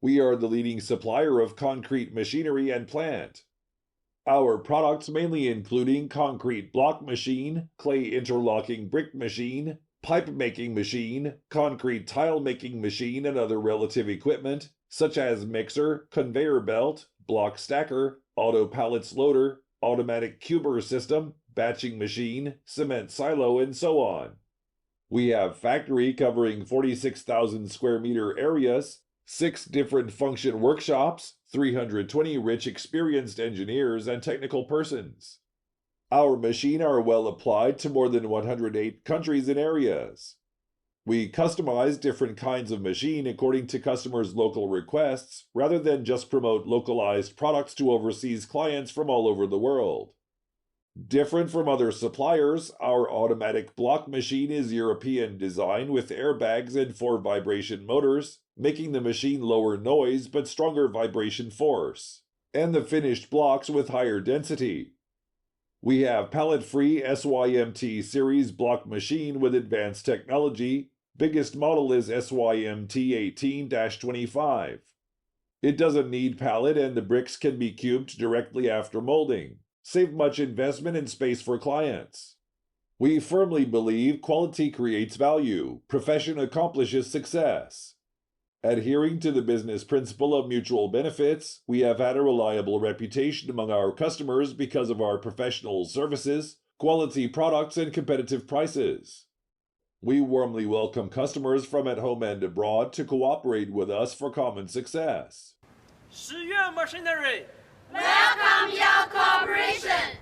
We are the leading supplier of concrete machinery and plant. Our products mainly including concrete block machine, clay interlocking brick machine, pipe making machine, concrete tile making machine, and other relative equipment, such as mixer, conveyor belt, block stacker, auto pallets loader, automatic cuber system, batching machine, cement silo, and so on. We have factory covering 46,000 square meter areas, 6 different function workshops, 320 rich experienced engineers and technical persons. Our machine are well applied to more than 108 countries and areas. We customize different kinds of machine according to customers' local requests, rather than just promote localized products to overseas clients from all over the world. Different from other suppliers, our automatic block machine is European design with airbags and 4 vibration motors, making the machine lower noise but stronger vibration force, and the finished blocks with higher density. We have pallet-free SYMT series block machine with advanced technology. Biggest model is SYMT 18-25. It doesn't need pallet and the bricks can be cubed directly after molding. Save much investment and space for clients. We firmly believe quality creates value, profession accomplishes success. Adhering to the business principle of mutual benefits, we have had a reliable reputation among our customers because of our professional services, quality products, and competitive prices. We warmly welcome customers from at home and abroad to cooperate with us for common success. Shiyue Machinery. Welcome your cooperation!